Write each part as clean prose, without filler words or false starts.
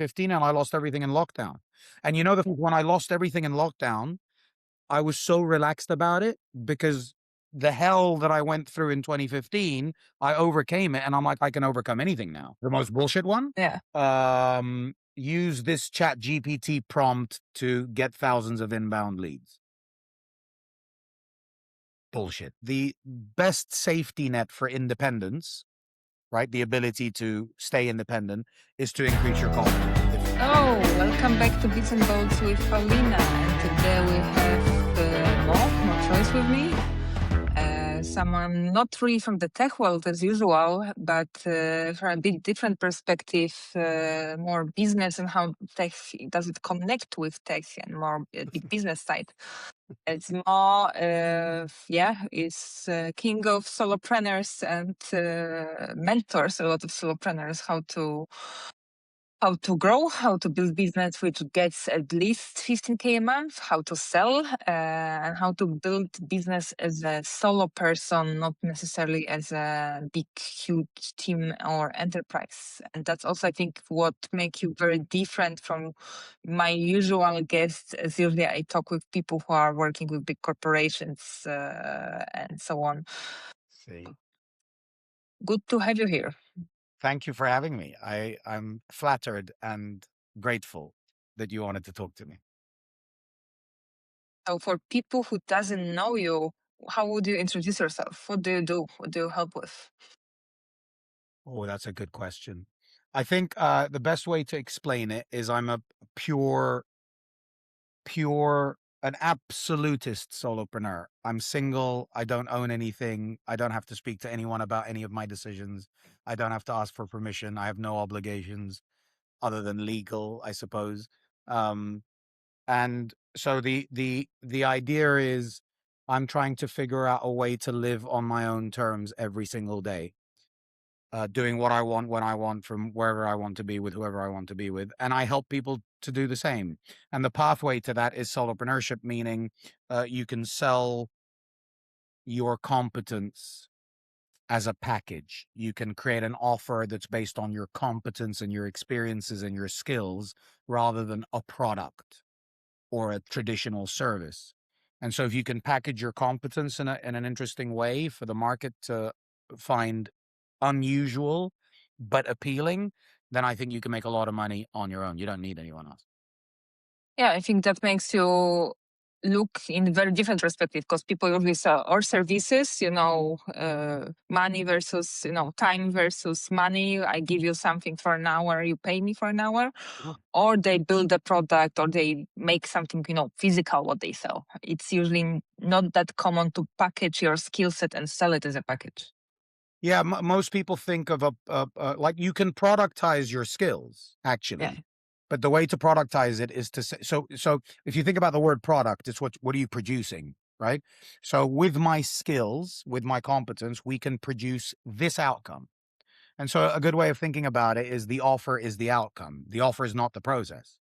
2015 and I lost everything in lockdown. And you know, when I lost everything in lockdown, I was so relaxed about it because the hell that I went through in 2015, I overcame it. And I'm like, I can overcome anything now. The most bullshit one? Yeah. Use this chat GPT prompt to get thousands of inbound leads. Bullshit. The best safety net for independence, right? The ability to stay independent is to increase your confidence. Oh, welcome back to Bits and Bolts with Paulina. And today we have Moe Choice with me. Someone not really from the tech world as usual, but from a bit different perspective, more business and how tech does it connect with tech and more big business side. It's more, is king of solopreneurs and mentors a lot of solopreneurs how to grow, how to build business which gets at least 15K a month, how to sell, and how to build business as a solo person, not necessarily as a big, huge team or enterprise. And that's also, I think, what makes you very different from my usual guests. As usually I talk with people who are working with big corporations and so on. See. Good to have you here. Thank you for having me. I'm flattered and grateful that you wanted to talk to me. So for people who doesn't know you, how would you introduce yourself? What do you do? What do you help with? Oh, that's a good question. I think the best way to explain it is I'm a pure, an absolutist solopreneur. I'm single. I don't own anything. I don't have to speak to anyone about any of my decisions. I don't have to ask for permission. I have no obligations other than legal, I suppose. And so the idea is I'm trying to figure out a way to live on my own terms every single day. Doing what I want when I want from wherever I want to be with whoever I want to be with. And I help people to do the same. And the pathway to that is solopreneurship, meaning you can sell your competence as a package. You can create an offer that's based on your competence and your experiences and your skills rather than a product or a traditional service. And so if you can package your competence in an interesting way for the market to find unusual but appealing, then I think you can make a lot of money on your own. You don't need anyone else. Yeah, I think that makes you look in very different perspective because people usually sell or services, money versus, time versus money. I give you something for an hour, you pay me for an hour. Or they build a product or they make something, physical what they sell. It's usually not that common to package your skill set and sell it as a package. Yeah, most people think of like you can productize your skills actually. Yeah. But the way to productize it is to say, so if you think about the word product, it's what are you producing, right? So with my skills, with my competence, we can produce this outcome. And so a good way of thinking about it is the offer is the outcome. The offer is not the process.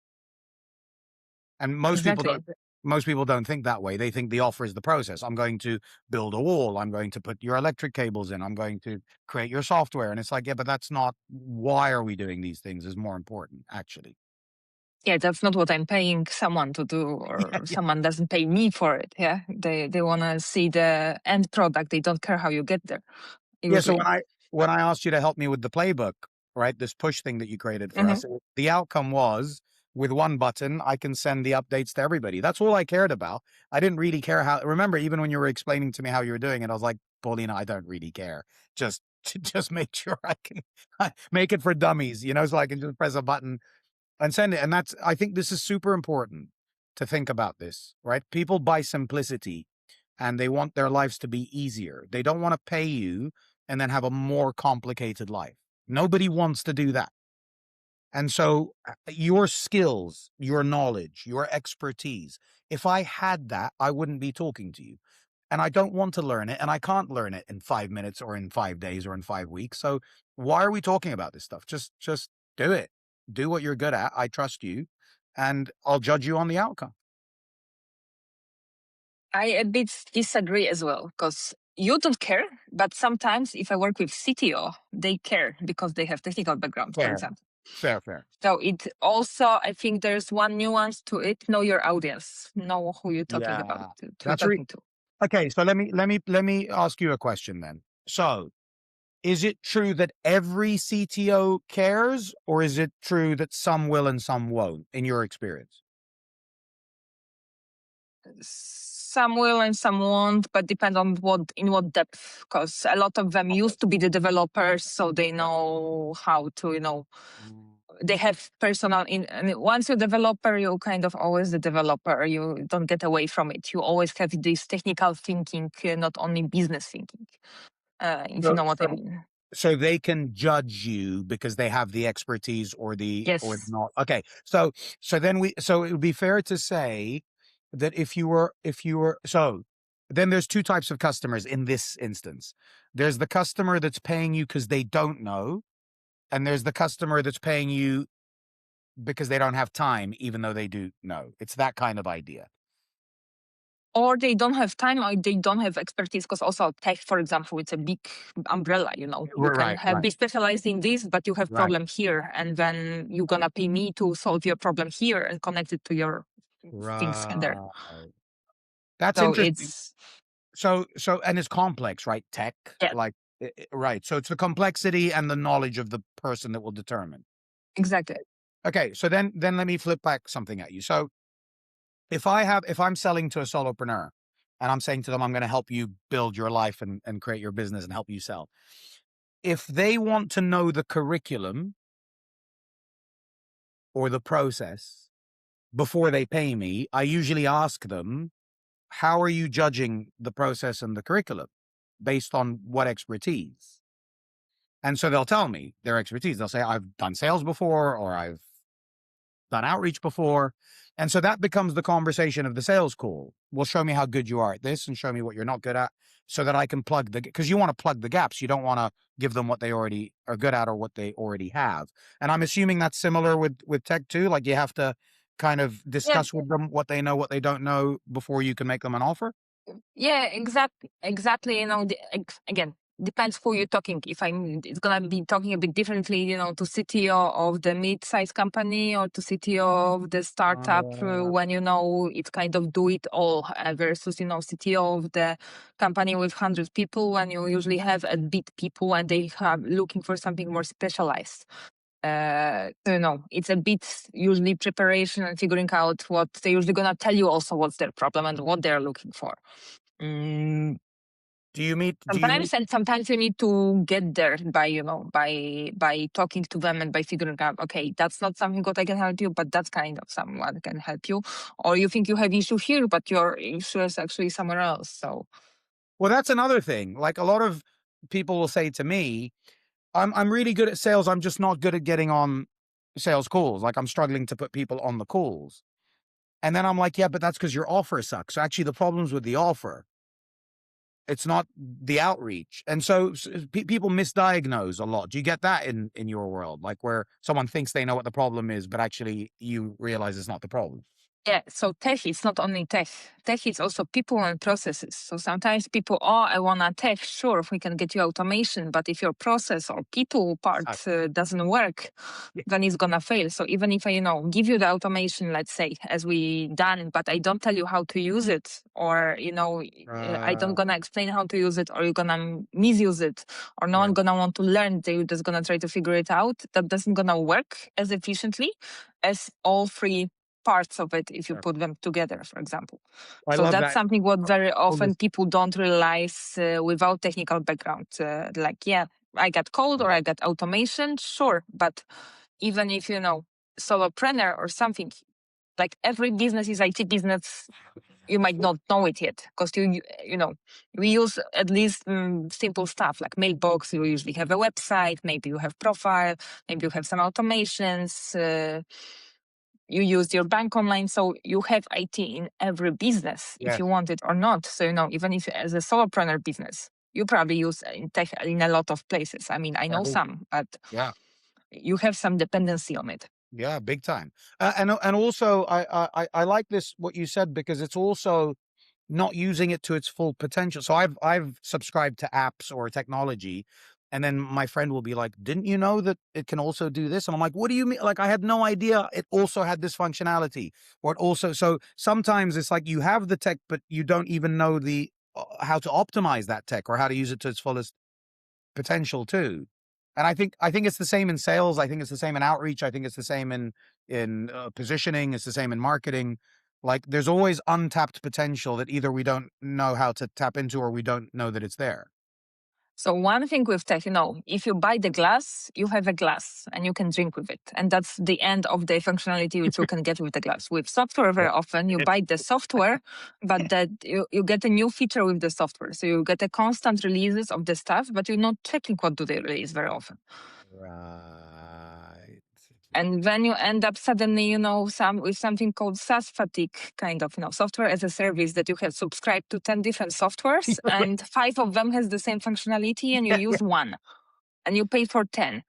And Exactly. most people don't think that way. They think the offer is the process. I'm going to build a wall. I'm going to put your electric cables in. I'm going to create your software. And it's like, yeah, but that's not, why are we doing these things is more important, actually. Yeah, that's not what I'm paying someone to do, or Yeah. someone doesn't pay me for it. Yeah, they want to see the end product. They don't care how you get there. Yeah. So Usually. when I asked you to help me with the playbook, right, this push thing that you created for us, the outcome was with one button, I can send the updates to everybody. That's all I cared about. I didn't really care how, remember, even when you were explaining to me how you were doing it, I was like, Paulina, I don't really care. Just make sure I can make it for dummies, so I can just press a button and send it. And I think this is super important to think about this, right? People buy simplicity and they want their lives to be easier. They don't want to pay you and then have a more complicated life. Nobody wants to do that. And so your skills, your knowledge, your expertise, if I had that, I wouldn't be talking to you. And I don't want to learn it, and I can't learn it in 5 minutes or in 5 days or in 5 weeks. So why are we talking about this stuff? Just do it. Do what you're good at. I trust you, and I'll judge you on the outcome. I a bit disagree as well because you don't care, but sometimes if I work with CTO, they care because they have technical background, for example. Fair. So it also, I think there's one nuance to it. Know your audience. Know who you're talking about, Yeah, to talking to. okay. So let me ask you a question then. So, is it true that every CTO cares, or is it true that some will and some won't, in your experience? Some will and some won't, but depend on in what depth. Because a lot of them used to be the developers, so they know how to, they have personal and once you're a developer, you're kind of always the developer. You don't get away from it. You always have this technical thinking, not only business thinking. If you So, know what I so, mean. so they can judge you because they have the expertise or Yes. not. Okay. So it would be fair to say that so then there's two types of customers in this instance. There's the customer that's paying you because they don't know, and there's the customer that's paying you because they don't have time, even though they do know. It's that kind of idea. Or they don't have time, or they don't have expertise, because also tech, for example, it's a big umbrella. You can Right, right, be specialized in this, but you have right, problem here, and then you're gonna pay me to solve your problem here and connect it to your things there. right. That's So interesting. it's, And it's complex, right? Tech, yeah, like, right. So it's the complexity and the knowledge of the person that will determine. exactly. Okay. So then let me flip back something at you. So if I'm selling to a solopreneur and I'm saying to them, I'm going to help you build your life and create your business and help you sell. If they want to know the curriculum or the process before they pay me, I usually ask them, how are you judging the process and the curriculum based on what expertise? And so they'll tell me their expertise. They'll say, I've done sales before, or I've done outreach before. And so that becomes the conversation of the sales call. Well, show me how good you are at this and show me what you're not good at, so that I can because you want to plug the gaps. You don't want to give them what they already are good at or what they already have. And I'm assuming that's similar with tech too. Like, you have to kind of Yeah, discuss with them what they know, what they don't know, before you can make them an offer. yeah, exactly. Again, depends who you're talking. If it's gonna be talking a bit differently, to CTO of the mid-sized company or to CTO of the startup, when it's kind of do it all, versus CTO of the company with 100 people, when you usually have a bit people and they are looking for something more specialized. It's a bit usually preparation and figuring out what they're usually gonna tell you, also what's their problem and what they're looking for. Mm, Do you meet? Do you Sometimes, meet? and sometimes you need to get there by by talking to them and by figuring out, okay, that's not something what I can help you, but that's kind of someone can help you. Or you think you have issue here, but your issue is actually somewhere else. So Well, that's another thing. Like, a lot of people will say to me, I'm really good at sales. I'm just not good at getting on sales calls. Like, I'm struggling to put people on the calls. And then I'm like, yeah, but that's because your offer sucks. So actually the problem's with the offer. It's not the outreach. And so people misdiagnose a lot. Do you get that in your world? Like, where someone thinks they know what the problem is, but actually you realize it's not the problem. yeah, so tech is not only tech. Tech is also people and processes. So sometimes people, I want a tech. Sure, if we can get you automation, but if your process or people part doesn't work, Yeah. then it's gonna fail. So even if I, give you the automation, let's say, as we done, but I don't tell you how to use it, or I don't gonna explain how to use it, or you're gonna misuse it, or no Yeah. one gonna want to learn. They're just gonna try to figure it out. That doesn't gonna work as efficiently as all three parts of it if you put them together, for example. I So love that's that. something what very often Almost- people don't realize without technical background. Like, yeah, I got code or I got automation, sure, but even if solopreneur or something, like every business is IT business, you might not know it yet, because we use at least simple stuff like mailbox. You usually have a website, maybe you have profile, maybe you have some automations. You use your bank online, so you have IT in every business if Yes. you want it or not. So even if as a solopreneur business, you probably use in tech in a lot of places. I mean, I know some, but Yeah. you have some dependency on it. Yeah, big time. And also, I like this what you said, because it's also not using it to its full potential. So I've subscribed to apps or technology And then my friend will be like, didn't you know that it can also do this? And I'm like, what do you mean? Like, I had no idea it also had this functionality, or it also, so sometimes it's like you have the tech, but you don't even know the, how to optimize that tech or how to use it to its fullest potential too. And I think it's the same in sales. I think it's the same in outreach. I think it's the same in positioning. It's the same in marketing. Like, there's always untapped potential that either we don't know how to tap into or we don't know that it's there. So one thing with tech, if you buy the glass, you have a glass and you can drink with it. And that's the end of the functionality which you can get with the glass. With software, very often you buy the software, but that you get a new feature with the software. So you get a constant releases of the stuff, but you're not checking what do they release very often. Right. And then you end up suddenly, with something called SaaS fatigue, kind of, software as a service that you have subscribed to 10 different softwares and 5 of them has the same functionality and you use one and you pay for 10.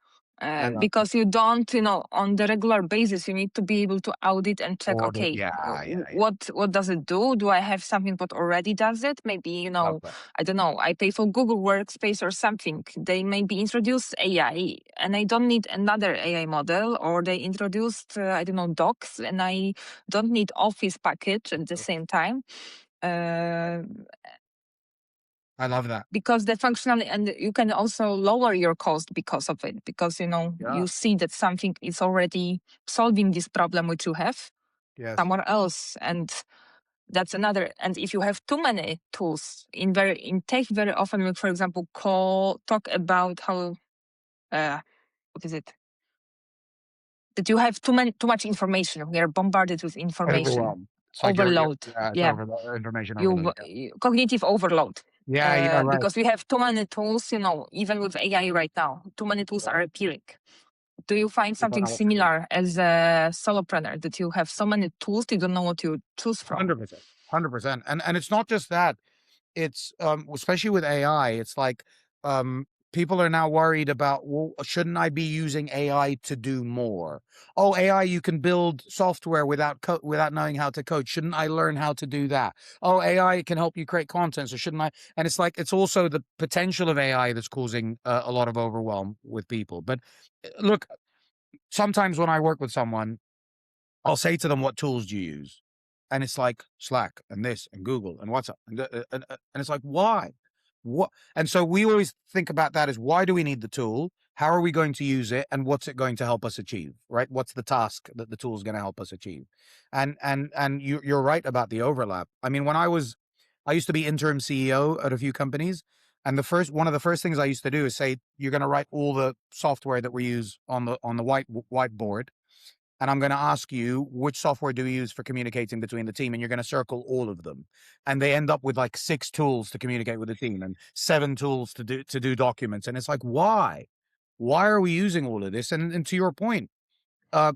Because you don't, on the regular basis, you need to be able to audit and check, Audit, okay, yeah. what does it do? Do I have something what already does it? Maybe, Love that. I don't know, I pay for Google Workspace or something. They maybe introduced AI and I don't need another AI model, or they introduced, I don't know, docs and I don't need Office package at the same time. I love that. Because the functionality, and you can also lower your cost because of it, because Yeah. you see that something is already solving this problem which you have Yes. somewhere else, and that's another. And if you have too many tools in tech, very often we, for example, talk about how what is it, that you have too much information. We are bombarded with information. Overwhelmed. It's like Overload. it's Yeah, information overload. cognitive overload. Yeah, right. Because we have too many tools, even with AI right now, too many tools are appearing. Do you find You don't something know what to do. similar as a solopreneur, that you have so many tools, you don't know what to choose from? 100%. 100%. And it's not just that. It's especially with AI, it's like people are now worried about, well, shouldn't I be using AI to do more? Oh, AI, you can build software without knowing how to code. Shouldn't I learn how to do that? Oh, AI can help you create content, so shouldn't I? And it's like, it's also the potential of AI that's causing a lot of overwhelm with people. But look, sometimes when I work with someone, I'll say to them, what tools do you use? And it's like Slack and this and Google and WhatsApp. And it's like, why? What? And so we always think about that as, why do we need the tool? How are we going to use it? And what's it going to help us achieve? Right? What's the task that the tool is going to help us achieve? And you're right about the overlap. I mean, I used to be interim CEO at a few companies. And one of the first things I used to do is say, you're going to write all the software that we use on the whiteboard. And I'm going to ask you, which software do we use for communicating between the team? And you're going to circle all of them. And they end up with like 6 tools to communicate with the team and 7 tools to do documents. And it's like, why? Why are we using all of this? And to your point,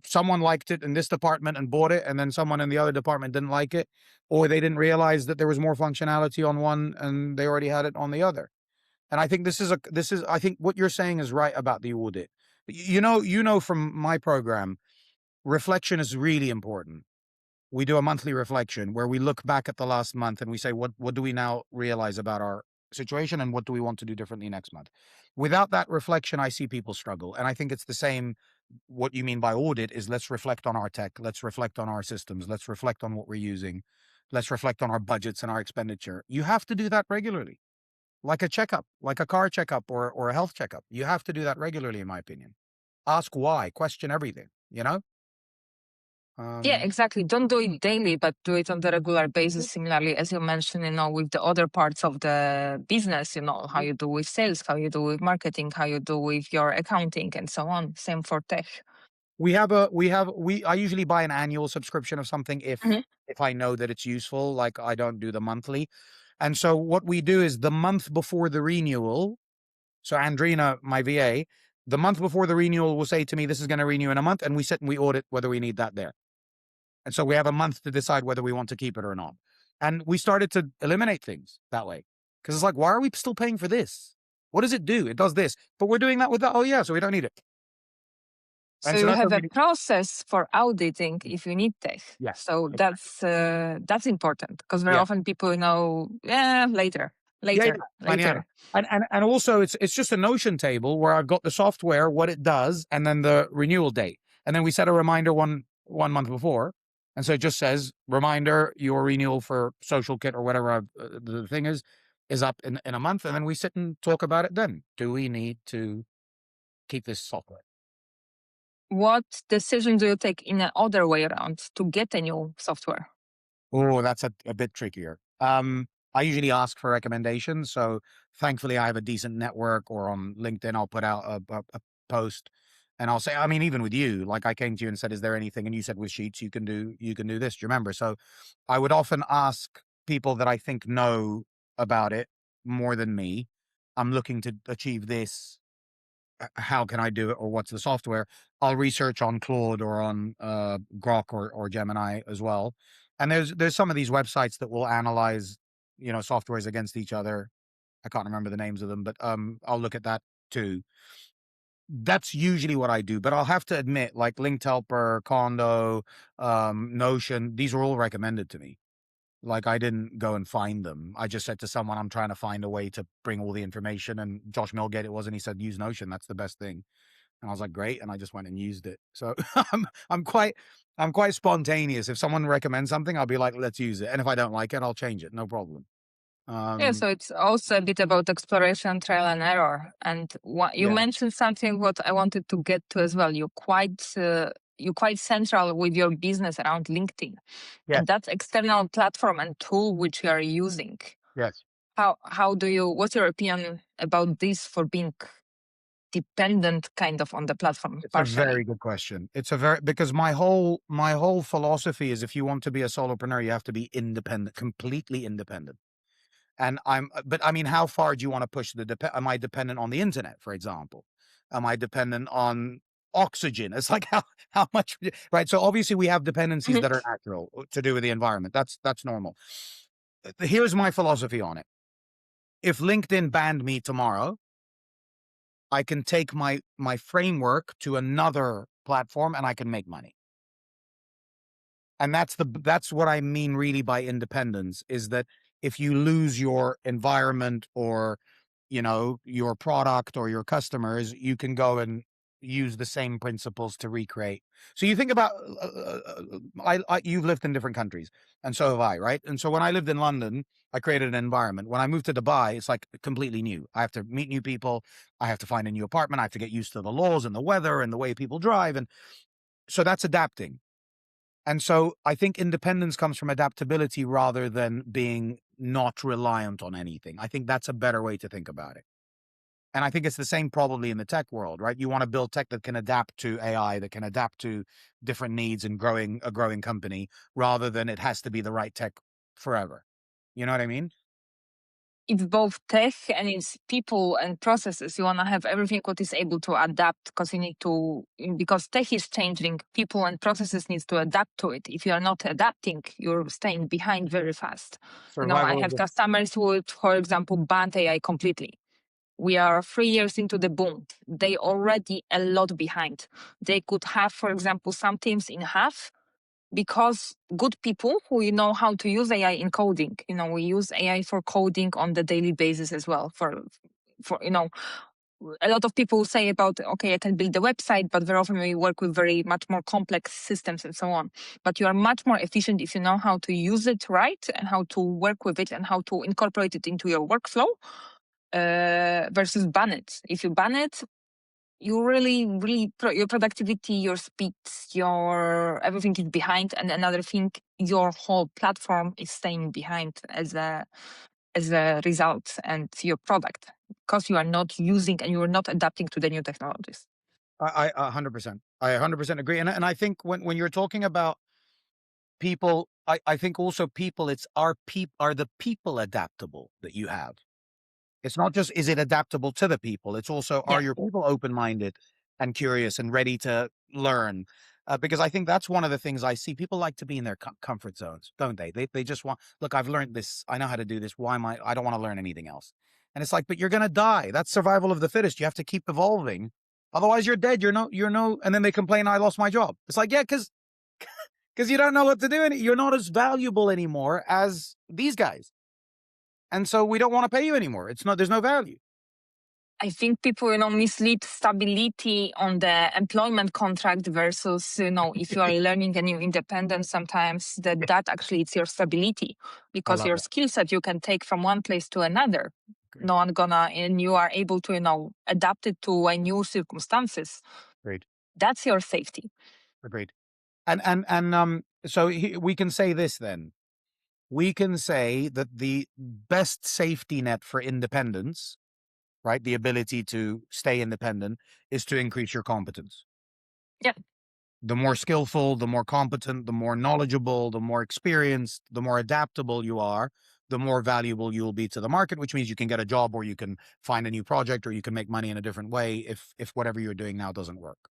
someone liked it in this department and bought it, and then someone in the other department didn't like it, or they didn't realize that there was more functionality on one and they already had it on the other. And I think I think what you're saying is right about the audit. You know, from my program, reflection is really important. We do a monthly reflection where we look back at the last month and we say, what do we now realize about our situation and what do we want to do differently next month? Without that reflection, I see people struggle. And I think it's the same. What you mean by audit is, let's reflect on our tech. Let's reflect on our systems. Let's reflect on what we're using. Let's reflect on our budgets and our expenditure. You have to do that regularly, like a checkup, like a car checkup or a health checkup. You have to do that regularly, in my opinion. Ask why, question everything, Yeah, exactly. Don't do it daily, but do it on the regular basis. Similarly, as you mentioned, with the other parts of the business, how you do with sales, how you do with marketing, how you do with your accounting and so on. Same for tech. I usually buy an annual subscription of something Mhm. if I know that it's useful. Like, I don't do the monthly. And so what we do is, the month before the renewal, so Andrina, my VA, the month before the renewal will say to me, this is going to renew in a month. And we sit and we audit whether we need that there. And so we have a month to decide whether we want to keep it or not. And we started to eliminate things that way. Because it's like, why are we still paying for this? What does it do? It does this. But we're doing that with that. Oh, yeah, so we don't need it. So And you that's have a really, process for auditing if you need tech. yeah. So Exactly. that's important, because very Yeah. often people later. Yeah, Later, fine, yeah. later. And also it's just a Notion table where I've got the software, what it does, and then the renewal date. And then we set a reminder one month before. And so it just says, reminder, your renewal for Social Kit or whatever the thing is up in a month. And then we sit and talk about it then. Do we need to keep this software? What decision do you take in the other way around to get a new software? Oh, that's a bit trickier. I usually ask for recommendations. So thankfully I have a decent network, or on LinkedIn, I'll put out a post and I'll say, I mean, even with you, like I came to you and said, is there anything? And you said with Sheets, you can do this. Do you remember? So I would often ask people that I think know about it more than me. I'm looking to achieve this. How can I do it, or what's the software? I'll research on Claude or on Grok or Gemini as well. And there's some of these websites that will analyze, softwares against each other. I can't remember the names of them, but I'll look at that too. That's usually what I do, but I'll have to admit, like Linked Helper, Condo, Notion, these are all recommended to me. Like I didn't go and find them. I just said to someone, I'm trying to find a way to bring all the information, and Josh Milgate it was, and he said, use Notion. That's the best thing. And I was like, great. And I just went and used it. So I'm quite spontaneous. If someone recommends something, I'll be like, let's use it. And if I don't like it, I'll change it. No problem. Yeah, so it's also a bit about exploration, trial and error. And what you Yeah. mentioned something what I wanted to get to as well. You're quite central with your business around LinkedIn, Yes. and that's external platform and tool which you are using. Yes. How do you? What's your opinion about this for being dependent kind of on the platform It's a partially? very good question. Because my whole philosophy is, if you want to be a solopreneur, you have to be independent, completely independent. And but I mean, how far do you want to push am I dependent on the internet, for example? Am I dependent on oxygen? It's like how much, right? So obviously we have dependencies Mhm. that are natural to do with the environment. That's normal. Here's my philosophy on it. If LinkedIn banned me tomorrow, I can take my framework to another platform and I can make money. And that's what I mean really by independence, is that if you lose your environment, or your product or your customers, you can go and use the same principles to recreate. So you think about you've lived in different countries, and so have I, right? And so when I lived in London, I created an environment. When I moved to Dubai, it's like completely new. I have to meet new people, I have to find a new apartment, I have to get used to the laws and the weather and the way people drive, and so that's adapting. And so I think independence comes from adaptability rather than being not reliant on anything. I think that's a better way to think about it. And I think it's the same probably in the tech world, right? You want to build tech that can adapt to AI, that can adapt to different needs and a growing company, rather than it has to be the right tech forever. You know what I mean? It's both tech and it's people and processes. You want to have everything what is able to adapt, because tech is changing. People and processes needs to adapt to it. If you are not adapting, you're staying behind very fast. I Survival of have the customers who would, for example, ban AI completely. We are 3 years into the boom. They already a lot behind. They could have, for example, some teams in half, because good people who know how to use AI in coding. We use AI for coding on the daily basis as well. For a lot of people say about, okay, I can build a website, but very often we work with very much more complex systems and so on. But you are much more efficient if you know how to use it right, and how to work with it, and how to incorporate it into your workflow, versus ban it. If you ban it, you really, your productivity, your speed, your everything is behind. And another thing, your whole platform is staying behind as a result, and your product, because you are not using and you are not adapting to the new technologies. I 100%. I 100% agree. And I think when you're talking about people, I think also people, are the people adaptable that you have. It's not just, is it adaptable to the people? It's also, Yeah. are your people open-minded and curious and ready to learn? Because I think that's one of the things I see. People like to be in their comfort zones, don't they? They just want, look, I've learned this. I know how to do this. Why I don't want to learn anything else. And it's like, but you're going to die. That's survival of the fittest. You have to keep evolving. Otherwise you're dead. And then they complain, I lost my job. It's like, yeah, because you don't know what to do. And you're not as valuable anymore as these guys. And so we don't want to pay you anymore. There's no value. I think people, mislead stability on the employment contract versus, if you are learning and you're independent, sometimes that actually it's your stability I because love your that. skill set you can take from one place to another. Great. No one gonna, and you are able to, adapt it to a new circumstances. Great. That's your safety. Great. So we can say this then. We can say that the best safety net for independence, right, the ability to stay independent, is to increase your competence. Yeah. The more skillful, the more competent, the more knowledgeable, the more experienced, the more adaptable you are, the more valuable you will be to the market, which means you can get a job or you can find a new project or you can make money in a different way if whatever you're doing now doesn't work.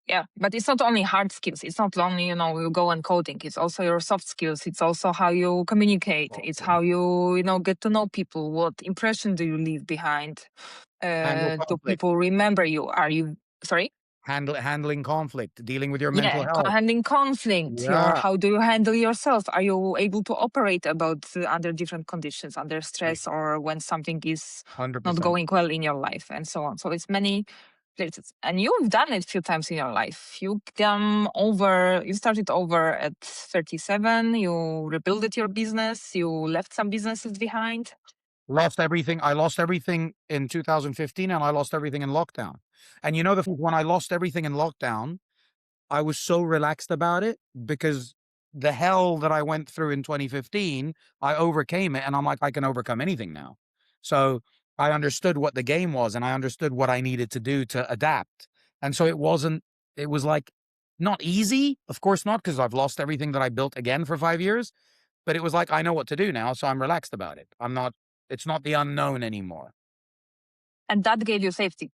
Yeah, but it's not only hard skills. It's not only, you go and coding. It's also your soft skills. It's also how you communicate. It's how you, get to know people. What impression do you leave behind? Handle Do conflict, people remember you? Are you, sorry? handling conflict, dealing with your mental Yeah, health. handling conflict. Yeah. How do you handle yourself? Are you able to operate about under different conditions, under stress, or when something is not 100%. going well in your life, and so on? So it's many places, and you've done it a few times in your life. You started over at 37. You rebuilt your business. You left some businesses behind. Lost everything. I lost everything in 2015 and I lost everything in lockdown. And when I lost everything in lockdown, I was so relaxed about it because the hell that I went through in 2015, I overcame it and I'm like, I can overcome anything now. So I understood what the game was and I understood what I needed to do to adapt. And so it was like not easy, of course not, because I've lost everything that I built again for 5 years, but it was like, I know what to do now. So I'm relaxed about it. It's not the unknown anymore. And that gave you safety.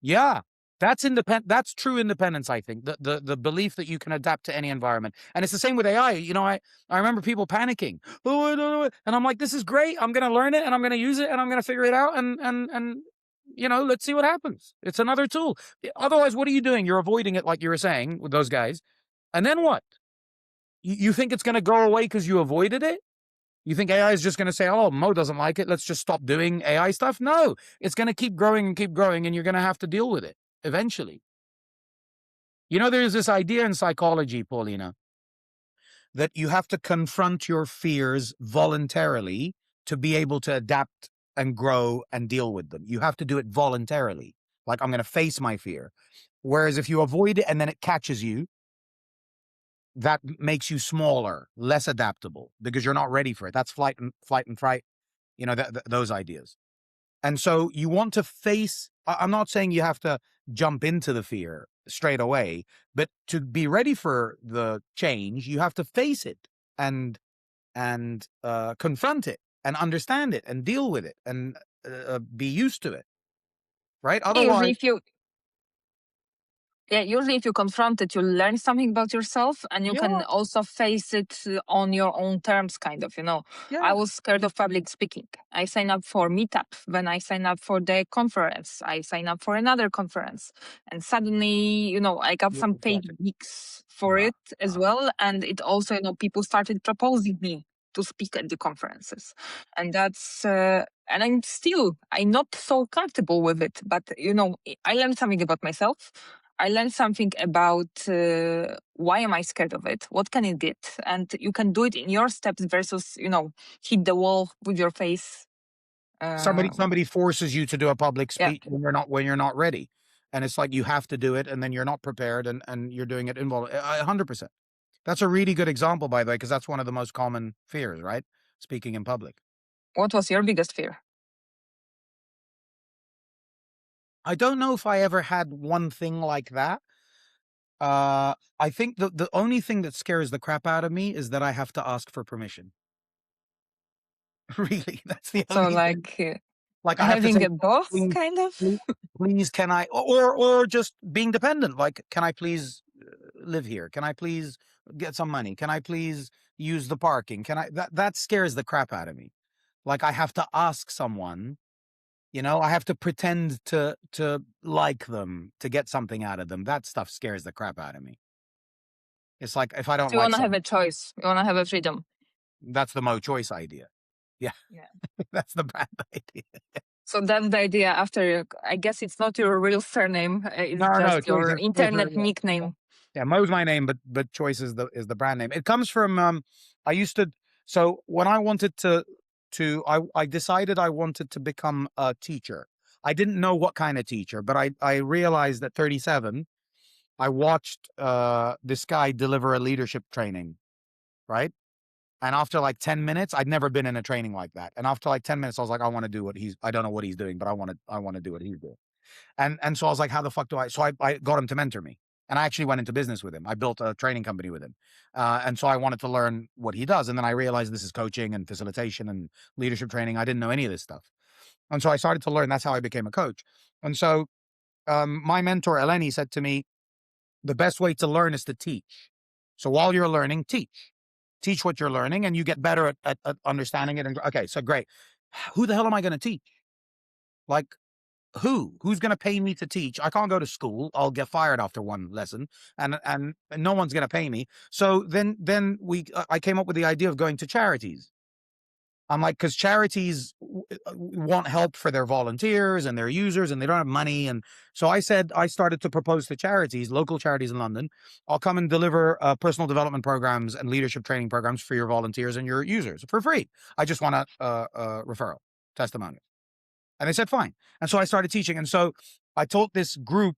Yeah. That's true independence, I think. The belief that you can adapt to any environment. And it's the same with AI. I remember people panicking. Oh, I don't know. And I'm like, this is great. I'm gonna learn it and I'm gonna use it and I'm gonna figure it out and let's see what happens. It's another tool. Otherwise, what are you doing? You're avoiding it, like you were saying with those guys. And then what? You think it's gonna go away because you avoided it? You think AI is just going to say, oh, Mo doesn't like it, let's just stop doing AI stuff? No, it's going to keep growing and keep growing, and you're going to have to deal with it eventually. There's this idea in psychology, Paulina, that you have to confront your fears voluntarily to be able to adapt and grow and deal with them. You have to do it voluntarily. Like, I'm going to face my fear. Whereas if you avoid it and then it catches you, that makes you smaller, less adaptable because you're not ready for it. That's flight and fright, those ideas. And so you want to face, I'm not saying you have to jump into the fear straight away, but to be ready for the change, you have to face it and confront it and understand it and deal with it and be used to it, right? Yeah, Otherwise, usually if you confront it, you learn something about yourself and you yeah, can also face it on your own terms, kind of. I yeah, was scared of public speaking. I signed up for Meetup. When I signed up for the conference, I signed up for another conference. And suddenly, I got you some got paid it. gigs for Ah, it as well. And it also, people started proposing me to speak at the conferences. And and I'm not so comfortable with it, but I learned something about myself. I learned something about why am I scared of it? What can it get? And you can do it in your steps versus, hit the wall with your face. somebody forces you to do a public Yeah. speech when you're not ready. And it's like you have to do it and then you're not prepared and you're doing it 100%. That's a really good example, by the way, because that's one of the most common fears, right? Speaking in public. What was your biggest fear? I don't know if I ever had one thing like that. I think the only thing that scares the crap out of me is that I have to ask for permission. Really, that's the So, only thing. like Like I have to having say, a boss, please, kind of? please, please, can I, or just being dependent. Like, can I please live here? Can I please get some money? Can I please use the parking? That scares the crap out of me. Like I have to ask someone. I have to pretend to like them to get something out of them. That stuff scares the crap out of me. It's like if I don't So you want like to have someone, a choice. You want to have a freedom. that's the Moe Choice idea. Yeah, Yeah. that's the brand idea. So that's the idea after, I guess it's not your real surname, it's No, just Choice your is internet nickname. yeah, Moe's my name, but Choice is the brand name. It comes from I used to so when I wanted to I decided I wanted to become a teacher. I didn't know what kind of teacher, but I realized at 37 I watched this guy deliver a leadership training, right? And after like 10 minutes, I'd never been in a training like that. And after like 10 minutes, I was like, I want to do what I don't know what he's doing, but I want to do what he's doing. And so I was like, how the fuck do I? So I got him to mentor me. And I actually went into business with him. I built a training company with him. And so I wanted to learn what he does. And then I realized this is coaching and facilitation and leadership training. I didn't know any of this stuff. And so I started to learn. That's how I became a coach. And so my mentor, Eleni, said to me, the best way to learn is to teach. So while you're learning, teach what you're learning, and you get better at understanding it. And okay, so great. Who the hell am I going to teach? Like, who's going to pay me to teach? I can't go to school. I'll get fired after one lesson, and no one's going to pay me. So then I came up with the idea of going to charities. I'm like, because charities want help for their volunteers and their users, and they don't have money. And so I started to propose to charities, local charities in London, I'll come and deliver personal development programs and leadership training programs for your volunteers and your users for free. I just want a referral testimonial. And they said, fine. And so I started teaching. And so I taught this group.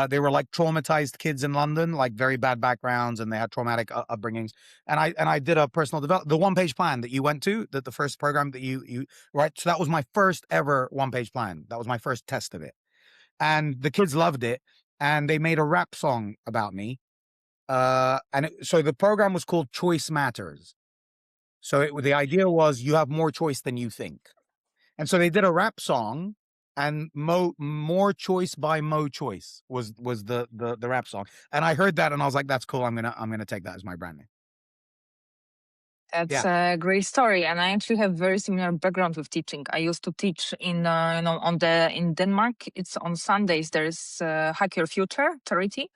They were like traumatized kids in London, like very bad backgrounds, and they had traumatic upbringings. And I did a personal development, the 1-page plan that you went to, that the first program that you right. So that was my first ever 1-page plan. That was my first test of it, and the kids loved it, and they made a rap song about me. So the program was called Choice Matters. So the idea was you have more choice than you think. And so they did a rap song, and More Choice by Moe Choice was the rap song. And I heard that and I was like, that's cool. I'm gonna take that as my brand name. That's Yeah. a great story, and I actually have very similar background with teaching. I used to teach in, in Denmark. It's on Sundays. There's Hack Your Future charity,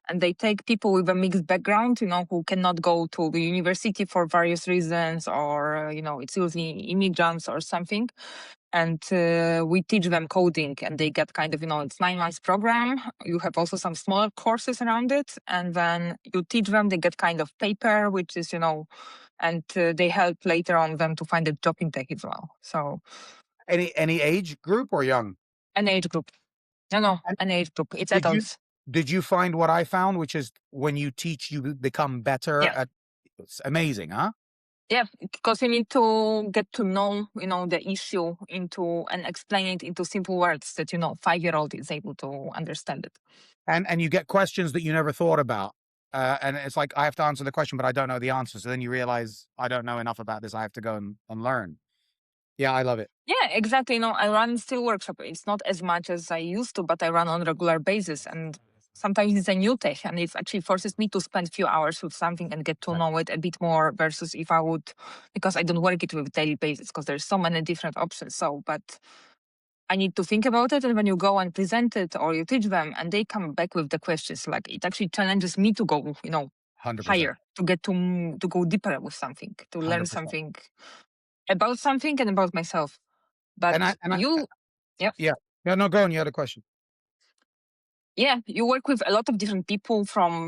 and they take people with a mixed background, who cannot go to the university for various reasons, or it's usually immigrants or something. And we teach them coding, and they get kind of, it's 9 months program. You have also some smaller courses around it, and then you teach them. They get kind of paper, which is, and they help later on them to find a job in tech as well. So Any age group or young? an age group. No, And an age group. It's did you adults. did you find what I found, which is when you teach, you become better Yeah. at? It's amazing, huh? Yeah, because you need to get to know, the issue and explain it into simple words that, 5-year-old is able to understand it. And you get questions that you never thought about. And it's like, I have to answer the question, but I don't know the answer. So then you realize I don't know enough about this. I have to go and learn. Yeah, I love it. Yeah, exactly. I run still workshop. It's not as much as I used to, but I run on a regular basis. And sometimes it's a new tech, and it actually forces me to spend a few hours with something and get to Right. know it a bit more versus if I would, because I don't work it with daily basis because there's so many different options. So, but I need to think about it. And when you go and present it or you teach them and they come back with the questions, like it actually challenges me to go, 100%. higher, to get to go deeper with something, to learn 100%. something about something and about myself. But And I yeah, yeah. Yeah, no, go on. You had a question. yeah, you work with a lot of different people from,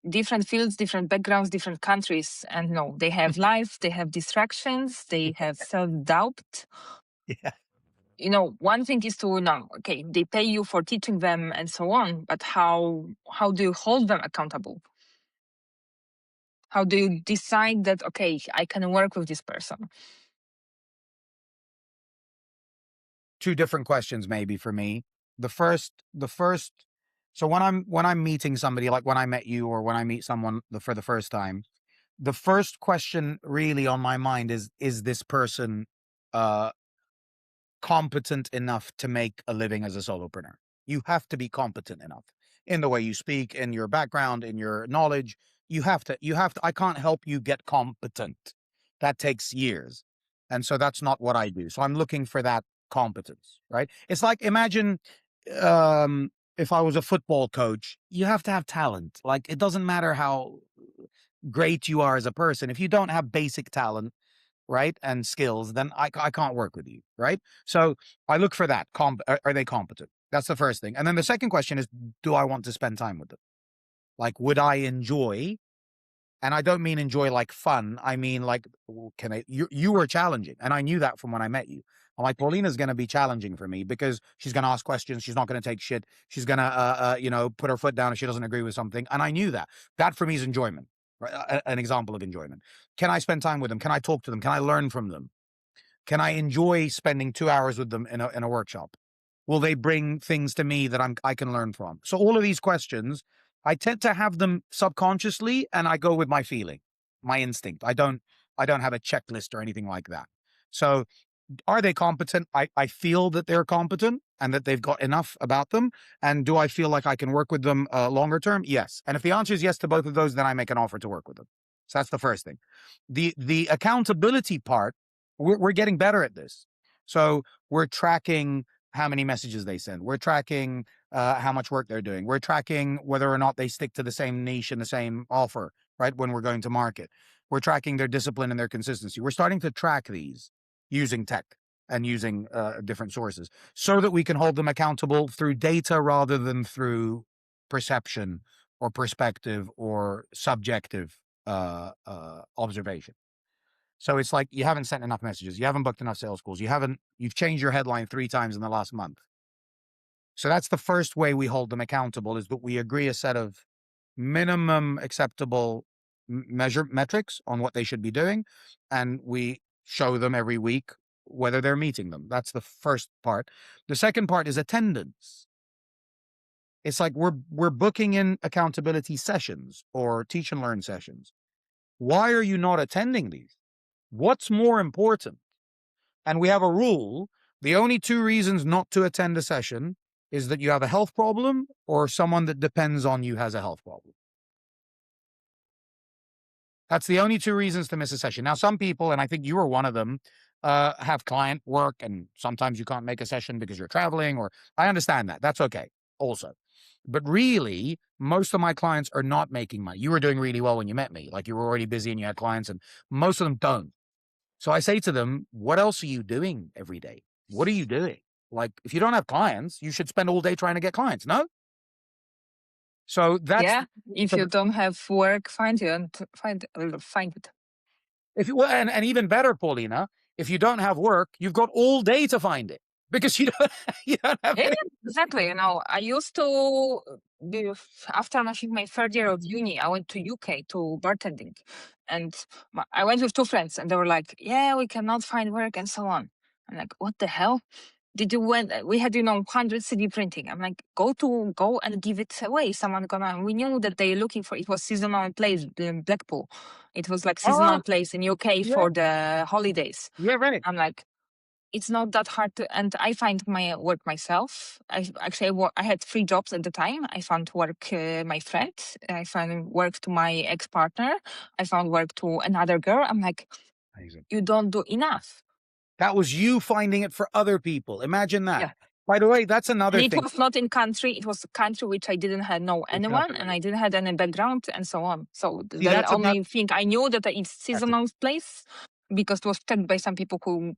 different fields, different backgrounds, different countries. And, they have life, they have distractions, they have self-doubt. Yeah. One thing is to know, okay, they pay you for teaching them and so on, but how do you hold them accountable? How do you decide that, okay, I can work with this person? Two different questions maybe for me. The first so when I'm meeting somebody, like when I met you or when I meet someone for the first time, the first question really on my mind is this person uh competent enough to make a living as a solopreneur? You have to be competent enough in the way you speak, in your background, in your knowledge. You have to, I can't help you get competent. That takes years. And so that's not what I do. So I'm looking for that competence, right? It's like, imagine, if I was a football coach, you have to have talent. Like, it doesn't matter how great you are as a person. If you don't have basic talent, right, and skills, then I can't work with you, right? So I look for that. Are they competent? That's the first thing. And then the second question is, do I want to spend time with them? Like, would I enjoy? And I don't mean enjoy like fun. I mean like, you were challenging, and I knew that from when I met you. I'm like, Paulina's going to be challenging for me because she's going to ask questions. She's not going to take shit. She's going to, put her foot down if she doesn't agree with something. And I knew that. That for me is enjoyment, right? An example of enjoyment. Can I spend time with them? Can I talk to them? Can I learn from them? Can I enjoy spending 2 hours with them in a workshop? Will they bring things to me that I can learn from? So all of these questions, I tend to have them subconsciously, and I go with my feeling, my instinct. I don't have a checklist or anything like that. So are they competent? I feel that they're competent and that they've got enough about them. And do I feel like I can work with them longer term? Yes. And if the answer is yes to both of those, then I make an offer to work with them. So that's the first thing. The accountability part, we're getting better at this. So we're tracking how many messages they send. We're tracking how much work they're doing. We're tracking whether or not they stick to the same niche and the same offer, right? When we're going to market, we're tracking their discipline and their consistency. We're starting to track these using tech and using different sources so that we can hold them accountable through data rather than through perception or perspective or subjective observation. So it's like, you haven't sent enough messages. You haven't booked enough sales calls. You've changed your headline 3 times in the last month. So that's the first way we hold them accountable, is that we agree a set of minimum acceptable metrics on what they should be doing. And we show them every week whether they're meeting them. That's the first part. The second part is attendance. It's like we're booking in accountability sessions or teach and learn sessions. Why are you not attending these? What's more important? And we have a rule. The only 2 reasons not to attend a session is that you have a health problem or someone that depends on you has a health problem. That's the only 2 reasons to miss a session. Now, some people, and I think you were one of them, have client work, and sometimes you can't make a session because you're traveling, or I understand that. That's okay also. But really, most of my clients are not making money. You were doing really well when you met me. Like, you were already busy and you had clients, and most of them don't. So I say to them, what else are you doing every day? What are you doing? Like, if you don't have clients, you should spend all day trying to get clients, no? So that's Yeah, if so you don't have work, find it. if you, well, and even better, Paulina, if you don't have work, you've got all day to find it because you don't you don't have Yeah, any. exactly. You know, I used to after I think my third year of uni, I went to UK to bartending, and I went with 2 friends, and they were like, "Yeah, we cannot find work," and so on. I'm like, "What the hell? Did you went? We had 100 CD printing." I'm like, "Go and give it away. Someone gonna." We knew that they're looking for it was seasonal place in Blackpool. It was like Oh, seasonal place in UK yeah, for the holidays. yeah, right. I'm like, it's not that hard to, and I find my work myself. I had 3 jobs at the time. I found work my friend. I found work to my ex-partner. I found work to another girl. I'm like, Amazing. you don't do enough. That was you finding it for other people. Imagine that. Yeah. By the way, that's And another it thing. was not in country. It was a country which I didn't have know anyone, and I didn't have any background, and so on. So See, the that's another. only thing I knew that it's seasonal place because it was checked by some people who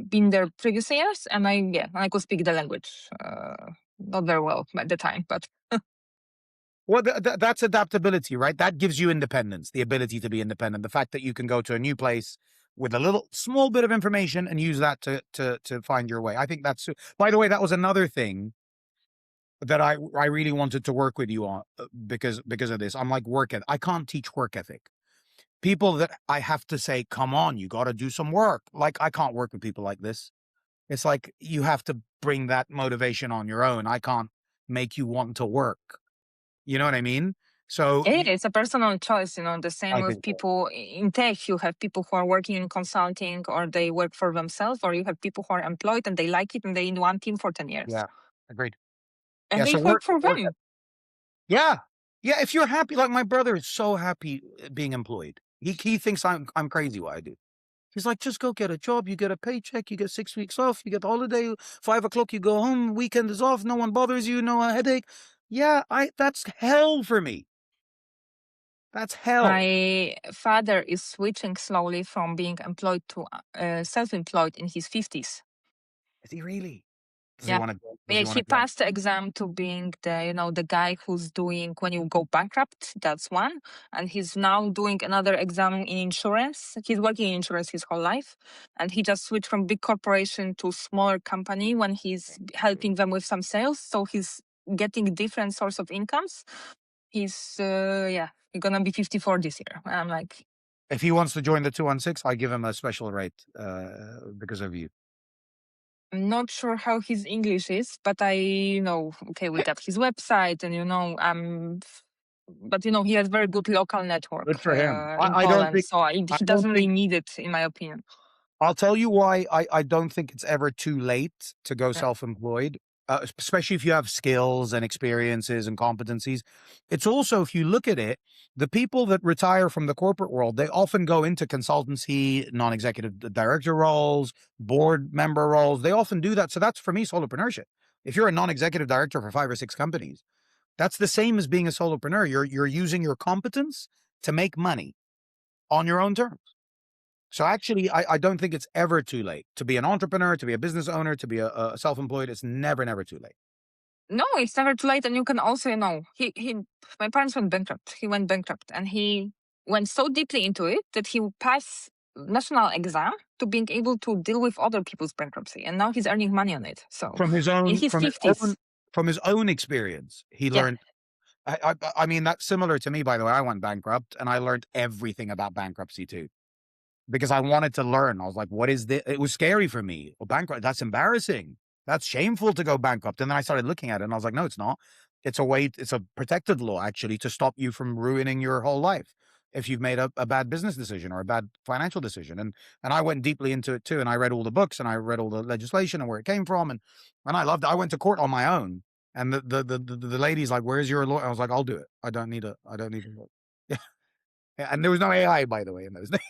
been there previous years, and I could speak the language not very well at the time, but Well, that's adaptability, right? That gives you independence, the ability to be independent. The fact that you can go to a new place with a little small bit of information and use that to find your way. I think that's. By the way, that was another thing that I really wanted to work with you on because of this. I'm like, work ethic. I can't teach work ethic. People that I have to say, come on, you got to do some work. Like, I can't work with people like this. It's like you have to bring that motivation on your own. I can't make you want to work. You know what I mean? So yeah, it's a personal choice. The same I with think so. people in tech. You have people who are working in consulting, or they work for themselves, or you have people who are employed and they like it and they in one team for 10 years, Yeah, agreed. and Yeah, they so work for work. them. Yeah, yeah. If you're happy, like my brother is so happy being employed. He thinks I'm crazy what I do. He's like, just go get a job. You get a paycheck. You get 6 weeks off. You get the holiday. 5 o'clock, you go home. Weekend is off. No one bothers you. No headache. Yeah, that's hell for me. That's hell. My father is switching slowly from being employed to self-employed in his 50s. Is he really? Does he Yeah. want to? Does Yeah, he want he to go? passed the exam to being the guy who's doing when you go bankrupt. That's one, and he's now doing another exam in insurance. He's working in insurance his whole life, and he just switched from big corporation to smaller company when he's helping them with some sales. So he's getting different source of incomes. He's he's gonna be 54 this year. And I'm like, If he wants to join the 216, I give him a special rate because of you. I'm not sure how his English is, but okay, we got his website, and but he has very good local Good network for him. in I don't Poland, think. so I he don't doesn't really think. need it, in my opinion. I'll tell you why I don't think it's ever too late to go Yeah. self-employed, especially if you have skills and experiences and competencies. It's also, if you look at it, the people that retire from the corporate world, they often go into consultancy, non-executive director roles, board member roles. They often do that. So that's, for me, solopreneurship. If you're a non-executive director for 5 or 6 companies, that's the same as being a solopreneur. You're using your competence to make money on your own terms. So actually, I don't think it's ever too late to be an entrepreneur, to be a business owner, to be a self-employed. It's never, never too late. No, it's never too late, and you can also, my parents went bankrupt. He went bankrupt, and he went so deeply into it that he would pass national exam to being able to deal with other people's bankruptcy, and now he's earning money on it. So From his in own, his from his own, 50s, from his own experience, he yeah. learned. I mean, that's similar to me, by the way. I went bankrupt, and I learned everything about bankruptcy too, because I wanted to learn. I was like, what is this? It was scary for me. Well, bankrupt, that's embarrassing. That's shameful to go bankrupt. And then I started looking at it and I was like, no, it's not. It's a protected law actually to stop you from ruining your whole life if you've made a bad business decision or a bad financial decision. And I went deeply into it too. And I read all the books and I read all the legislation and where it came from. And I loved it. I went to court on my own. And the lady's like, where's your lawyer? I was like, I'll do it. I don't need a lawyer. Yeah. And there was no AI, by the way, in those days.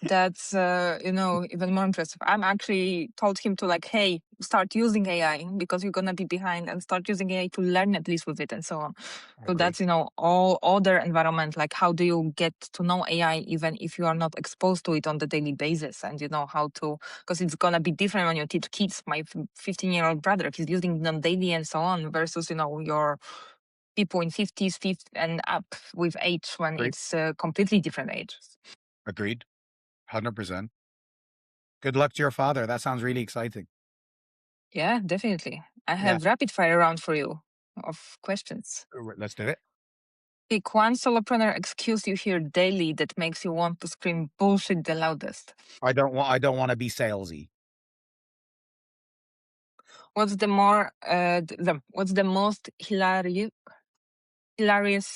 That's even more impressive. I'm actually told him to hey, start using AI because you're gonna be behind, and start using AI to learn at least with it and so on. I So agree. that's all other environment, like how do you get to know AI even if you are not exposed to it on the daily basis, and how to, because it's gonna be different when you teach kids. My 15-year-old brother, he's using them daily and so on, versus your people in 50s, 50 and up with age when Agreed. it's completely different age. Agreed. 100%. Good luck to your father. That sounds really exciting. Yeah, definitely. I Yeah. have rapid fire round for you of questions. Let's do it. Pick one solopreneur excuse you hear daily that makes you want to scream bullshit the loudest. I don't want to be salesy. What's what's the most hilarious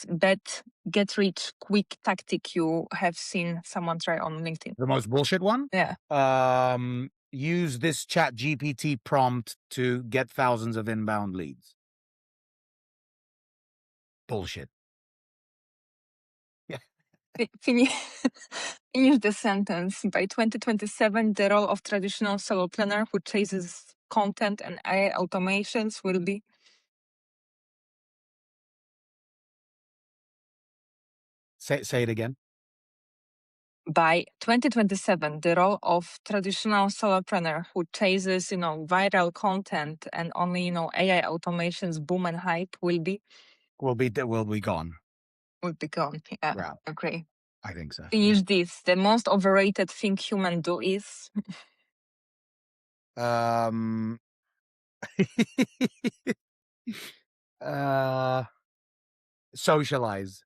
bet get rich quick tactic you have seen someone try on LinkedIn? The most bullshit one? Yeah. Use this chat GPT prompt to get thousands of inbound leads. Bullshit. Yeah. Finish finish the sentence. By 2027, the role of traditional solopreneur who chases content and AI automations will be. Say it again. By 2027, the role of traditional solopreneur who chases, viral content and only, AI automations boom and hype will be Will be gone. gone. Yeah, Yeah, agree. I think so. Finish this. The most overrated thing human do is. Um uh socialize.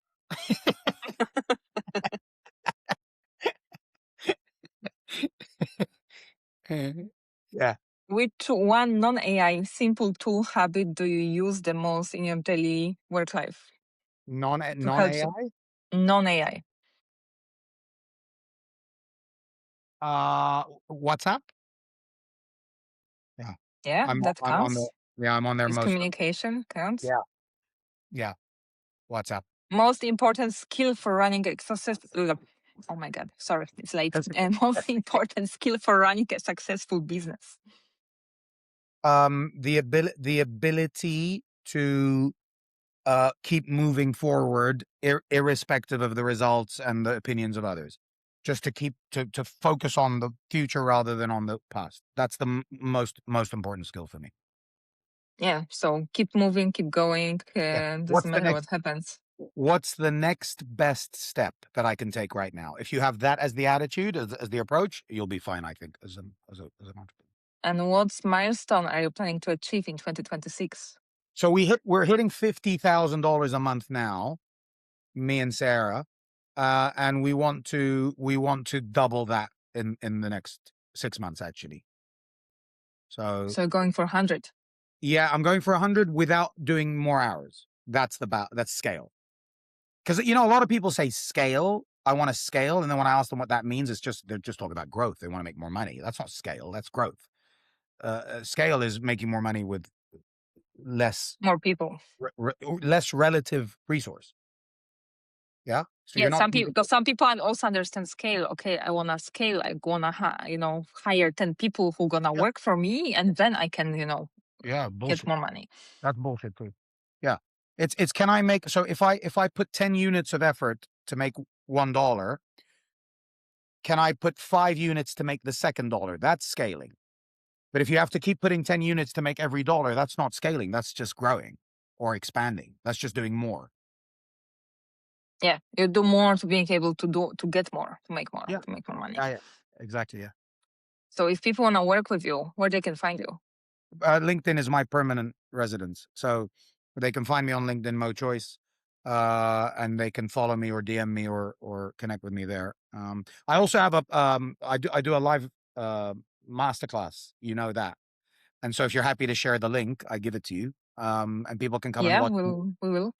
Yeah. Which one non-AI simple tool habit do you use the most in your daily work life to Non help you? AI? Non-AI. WhatsApp? Yeah. Yeah, that I'm on the counts. I'm on there Is most. communication counts. Yeah. Yeah. WhatsApp. Most important skill for running a successful. Oh my God, sorry, it's late. That's Most important skill for running a successful business. the ability to keep moving forward, irrespective of the results and the opinions of others. Just to keep to focus on the future rather than on the past. That's the most important skill for me. Yeah. So keep moving, keep going. Yeah. Doesn't matter what happens. What's the next best step that I can take right now? If you have that as the attitude, as the approach, you'll be fine, I think, as an entrepreneur. And what milestone are you planning to achieve in 2026? So we're hitting $50,000 a month now, me and Sarah, and we want to double that in the next 6 months, actually. So you're going for 100. yeah, I'm going for 100 without doing more hours. That's scale. Because a lot of people say scale. I want to scale, and then when I ask them what that means, they're just talking about growth. They want to make more money. That's not scale. That's growth. Scale is making more money with less More people. less relative resource. Yeah. So Yeah, you're not. some people also understand scale. Okay, I wanna scale. I wanna hire 10 people who gonna Yeah. work for me, and then I can Yeah, get bullshit. more money. That's bullshit too. Yeah. It's can I make, so if I put 10 units of effort to make $1, can I put 5 units to make the second dollar? That's scaling. But if you have to keep putting 10 units to make every dollar, that's not scaling. That's just growing or expanding. That's just doing more. Yeah, you do more to being able to get more, to make more, Yeah. to make more money. Yeah. Exactly. Yeah. So if people wanna work with you, where they can find you? LinkedIn is my permanent residence. So they can find me on LinkedIn, Moe Choice, and they can follow me or DM me or connect with me there. I also have I do a live masterclass, that. And so if you're happy to share the link, I give it to you. And people can come and Yeah, watch. we will.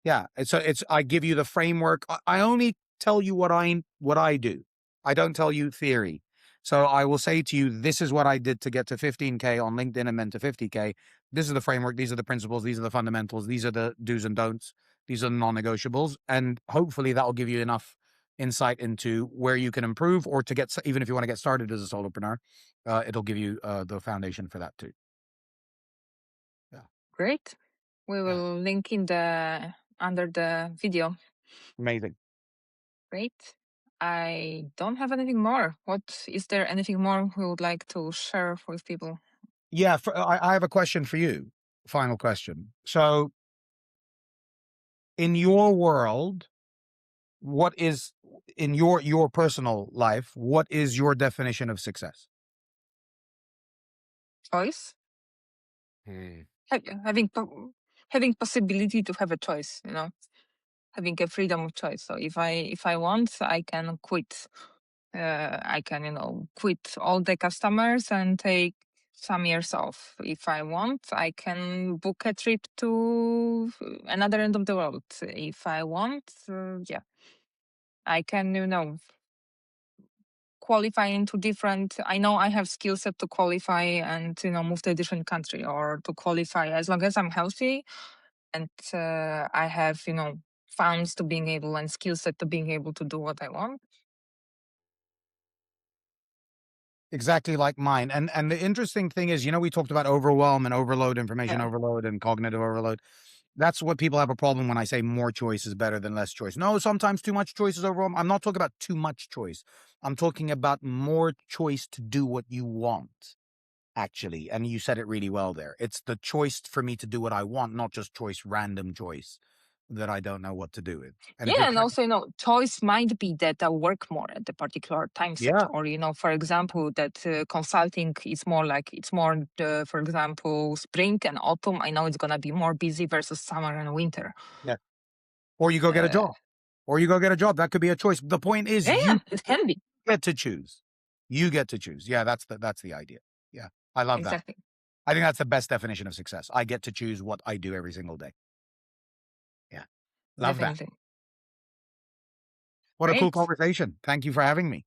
Yeah. It's I give you the framework. I only tell you what I do. I don't tell you theory. So I will say to you, this is what I did to get to 15K on LinkedIn and then to 50K. This is the framework. These are the principles. These are the fundamentals. These are the do's and don'ts. These are the non-negotiables. And hopefully that will give you enough insight into where you can improve, or to get, even if you want to get started as a solopreneur, it'll give you the foundation for that too. Yeah. Great. We will link under the video. Amazing. Great. I don't have anything more. Is there anything more we would like to share with people? Yeah. I have a question for you. Final question. So in your world, what is, in your personal life, what is your definition of success? Choice. Having possibility to have a choice, having a freedom of choice. So if I want, I can quit. I can quit all the customers and take some years off. If I want, I can book a trip to another end of the world. If I want, yeah, I can qualify into different. I know I have skill set to qualify and move to a different country, or to qualify as long as I'm healthy and I have funds to being able, and skill set to being able to do what I want. Exactly like mine. And the interesting thing is, we talked about overwhelm and overload, information Yeah. overload and cognitive overload. That's what people have a problem when I say more choice is better than less choice. No, sometimes too much choice is overwhelm. I'm not talking about too much choice. I'm talking about more choice to do what you want, actually. And you said it really well there. It's the choice for me to do what I want, not just random choice that I don't know what to do with. And yeah, and also choice might be that I work more at the particular time set, Yeah. or for example, that consulting is more like, it's more for example, spring and autumn. I know it's gonna be more busy versus summer and winter. Yeah. Or you go get a job. That could be a choice. The point is, Yeah, it can be. Get to choose. You get to choose. Yeah, that's the idea. Yeah, I love Exactly. that. I think that's the best definition of success. I get to choose what I do every single day. Yeah, love Definitely. that. What a cool Great. conversation. Thank you for having me.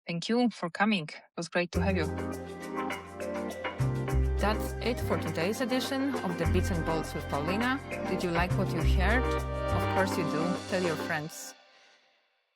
Thank you for coming. It was great to have you. That's it for today's edition of the Bits and Bolts with Paulina. Did you like what you heard? Of course you do. Tell your friends.